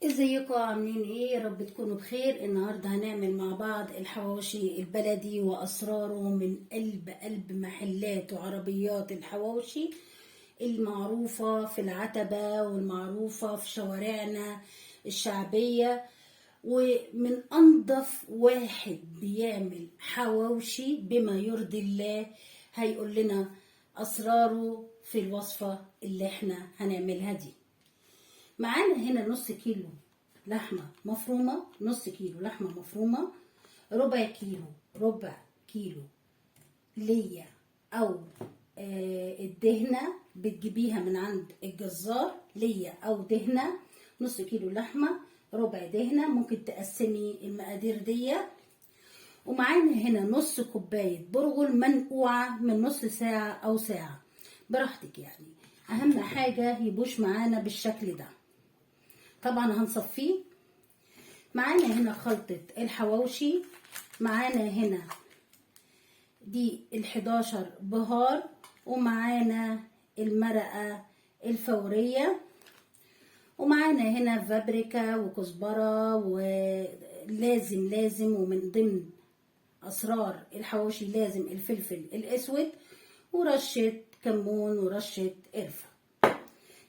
ازيكم عاملين ايه؟ يا رب تكونوا بخير. النهارده هنعمل مع بعض الحواوشي البلدي واسراره من قلب محلات وعربيات الحواوشي المعروفة في العتبة والمعروفة في شوارعنا الشعبية، ومن انضف واحد بيعمل حواوشي بما يرضي الله. هيقول لنا اسراره في الوصفة اللي احنا هنعملها دي. معانا هنا نص كيلو لحمة مفرومة، نص كيلو لحمة مفرومة، ربع كيلو ليا أو الدهنة بتجيبيها من عند الجزار، ليا أو دهنة. نص كيلو لحمة، ربع دهنة، ممكن تقسمي المقادير دي. ومعانا هنا نص كوباية برغل منقوعة من نص ساعة أو ساعة براحتك، يعني أهم حاجة يبوش معانا بالشكل ده. طبعا هنصفيه. معانا هنا خلطة الحواوشي، معانا هنا دي ال11 بهار، ومعانا المرقة الفورية، ومعانا هنا فابريكا وكزبرة، ولازم ومن ضمن أسرار الحواوشي لازم الفلفل الأسود ورشة كمون ورشة قرفة.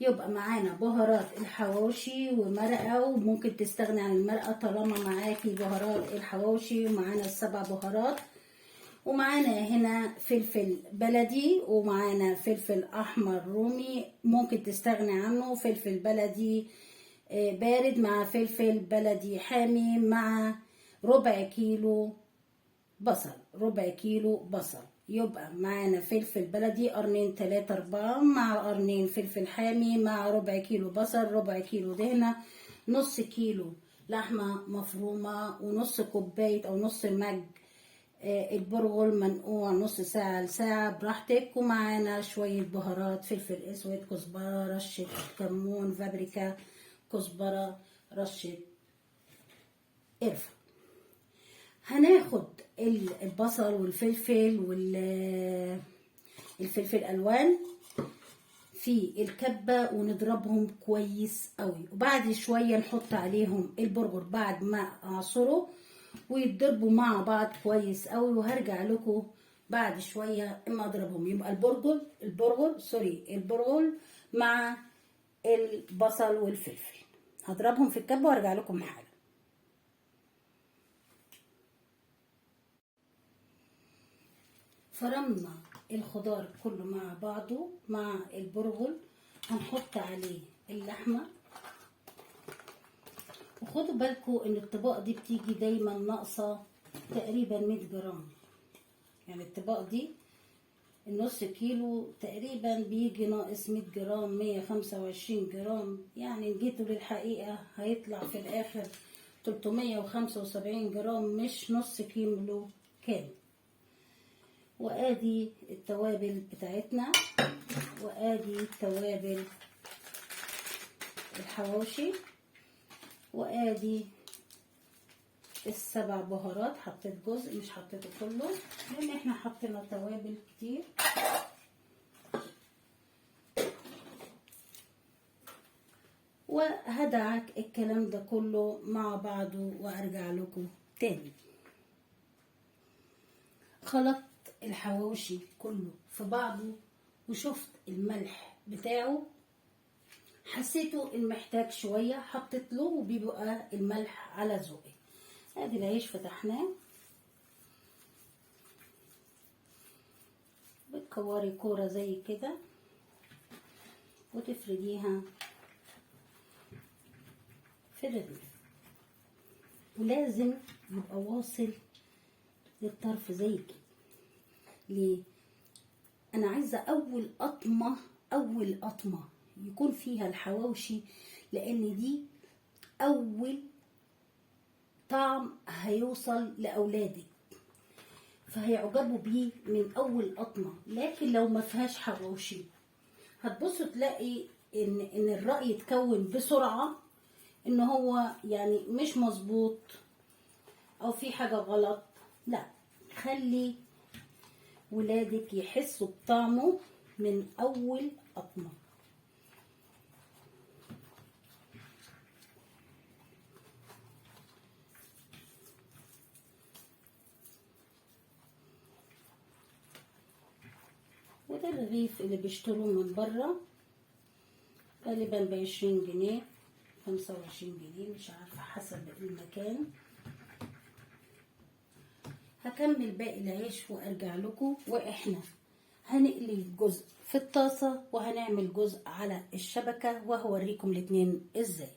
يبقى معانا بهارات الحواوشي ومرقه، وممكن تستغني عن المرقه طالما معاكي بهارات الحواوشي. ومعانا ال7 بهارات، ومعانا هنا فلفل بلدي، ومعانا فلفل احمر رومي ممكن تستغني عنه، فلفل بلدي بارد مع فلفل بلدي حامي، مع ربع كيلو بصل. يبقى معانا فلفل بلدي قرنين 3 4 مع قرنين فلفل حامي، مع ربع كيلو بصل، ربع كيلو دهنة، نص كيلو لحمة مفرومة، ونص كوباية او نص مج البرغل منقوع نص ساعة لساعة براحتك. ومعانا شوية بهارات، فلفل اسود، كزبرة، رشة كمون، فابريكا، كزبرة، رشة قرفة. هناخد البصل والفلفل والفلفل الالوان في الكبه ونضربهم كويس قوي، وبعد شويه نحط عليهم البرغل بعد ما اعصره ويتضربوا مع بعض كويس قوي. وهرجع لكم بعد شويه اما اضربهم. يبقى البرغل مع البصل والفلفل هضربهم في الكبه وارجع لكم حالا. فرمنا الخضار كله مع بعضه مع البرغل، هنحط عليه اللحمة. وخدوا بالكم ان الطباق دي بتيجي دايما ناقصة تقريبا 100 جرام، يعني الطباق دي النص كيلو تقريبا بيجي ناقص 100 جرام، 125 جرام، يعني جيتوا للحقيقة هيطلع في الاخر 375 جرام، مش نص كيلو كامل. وادي التوابل بتاعتنا، وادي توابل الحواوشي، وادي ال7 بهارات. حطيت جزء مش حطيته كله لان احنا حطينا توابل كتير. وهدعك الكلام ده كله مع بعضه وارجع لكم تاني. خلطت الحواوشي كله في بعضه وشفت الملح بتاعه، حسيته ان محتاج شويه حطيت له، وبيبقى الملح على ذوقي. ادي العيش فتحناه، بتكوري كوره زي كده وتفرديها في الرغيف، ولازم يبقى واصل للطرف زي كده. ليه؟ انا عايزه اول قطمه يكون فيها الحواوشي، لان دي اول طعم هيوصل لاولادك فهيعجبوا بيه من اول قطمه. لكن لو ما فيهاش حواوشي هتبصوا تلاقي ان الرأي يتكون بسرعه ان هو يعني مش مظبوط او في حاجه غلط. لا، خلي ولادك يحسوا بطعمه من اول قطمه. وده الرغيف اللي بيشتروه من بره غالبا ب20 جنيه 25 جنيه، مش عارفة حسب المكان. هكمل باقي العيش وارجع لكم. واحنا هنقلي جزء في الطاسة وهنعمل جزء على الشبكة وهوريكم الاتنين ازاي.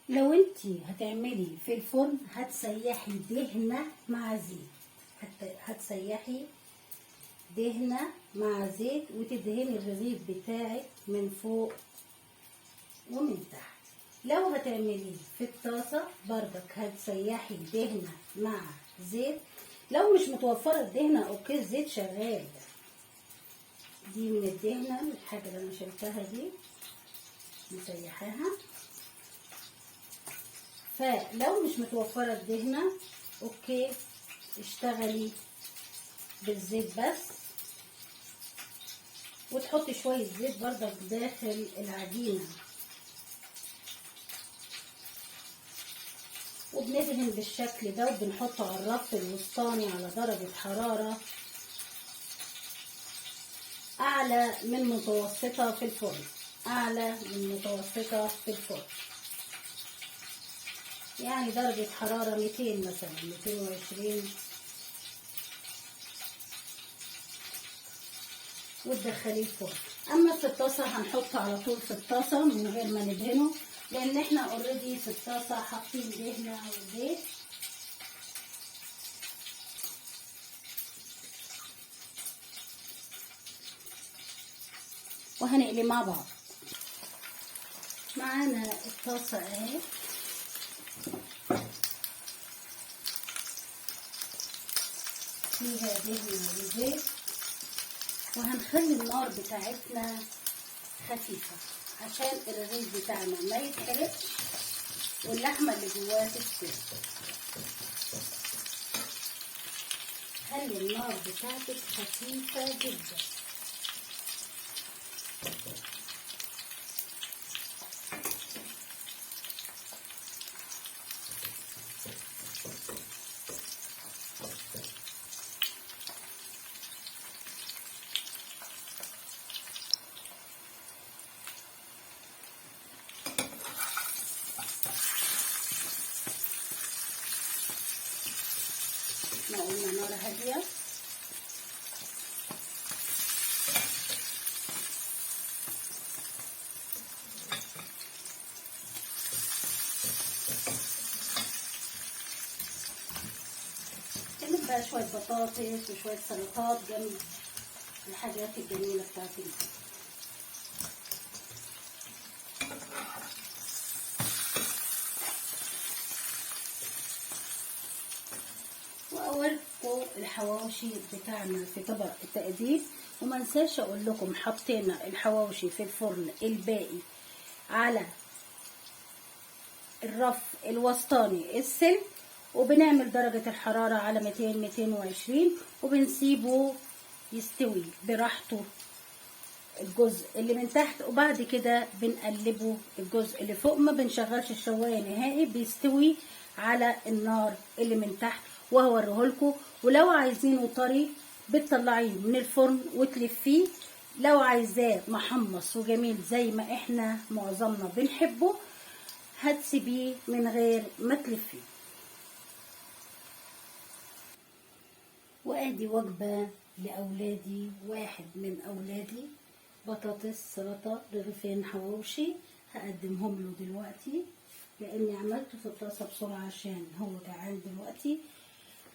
لو انتي هتعملي في الفرن هتسيحي دهنة مع زيت، هتسيحي دهنة مع زيت وتدهني الرغيف بتاعك من فوق ومن تحت. لو هتعملي في الطاسة بردك هتسيحي دهنة مع زيت. لو مش متوفرة الدهنة اوكي الزيت شغال. دي من الدهنة الحاجة اللي انا شلتها دي مسيحاها. فلو مش متوفرة الدهنة اوكي اشتغلي بالزيت بس، وتحطي شوية زيت بردك داخل العجينة. وبندهن بالشكل ده وبنحطه على الرف الوسطاني على درجة حرارة أعلى من متوسطة في الفرن، أعلى من متوسطة في الفرن، يعني درجة حرارة 200 مثلا 220. وتدخليه الفرن. اما في الطاسه هنحطه على طول في الطاسه من غير ما ندهنه، لان احنا اوريدي في الطاسه حاطين دهنه وزيت. وهنقلي مع بعض. معانا الطاسه اهي، فيها دهنه وزيت، وهنخلي النار بتاعتنا خفيفة عشان الرغيف بتاعنا ما يتحرقش واللحمة اللي جواه تستوي. خلي النار بتاعتك خفيفة جدا. احنا قلنا نار هادية. نجيب بقى شوية بطاطس وشوية سلطات جنب الحاجات الجميلة بتاعتنا. واوريكم الحواوشي بتاعنا في طبق التقديم. وما انساش اقول لكم حطينا الحواوشي في الفرن الباقي على الرف الوسطاني السلك، وبنعمل درجة الحرارة على 200-220 وبنسيبه يستوي براحته الجزء اللي من تحت. وبعد كده بنقلبه الجزء اللي فوق، ما بنشغلش الشواية نهائي، بيستوي على النار اللي من تحت وهوريهولكوا. ولو عايزينه طري بتطلعيه من الفرن وتلفيه. لو عايزاه محمص وجميل زي ما احنا معظمنا بنحبه هتسيبيه من غير ما تلفيه. وادي وجبة لاولادي. واحد من اولادي بطاطس سلطة رغيفين حواوشي، هقدمهم له دلوقتي لاني عملته في الطاسة بسرعة عشان هو جعان دلوقتي.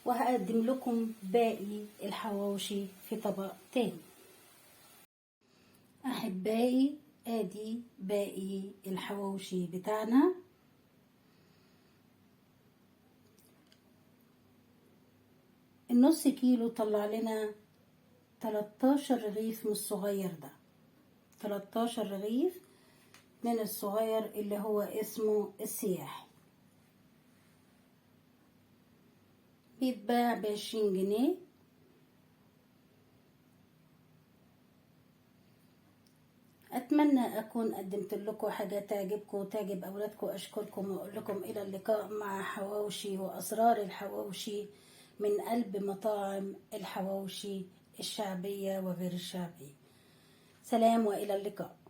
وهقدم لكم باقي الحواوشي في طبق تاني. احبائي ادي باقي الحواوشي بتاعنا. النص كيلو طلع لنا 13 رغيف من الصغير ده، 13 رغيف من الصغير اللي هو اسمه السياحي، بيتباع ب20 جنيه. اتمنى اكون قدمت لكم حاجه تعجبكم وتعجب اولادكم. اشكركم واقول لكم الى اللقاء مع حواوشي واسرار الحواوشي من قلب مطاعم الحواوشي الشعبية وغير الشعبية. سلام وإلى اللقاء.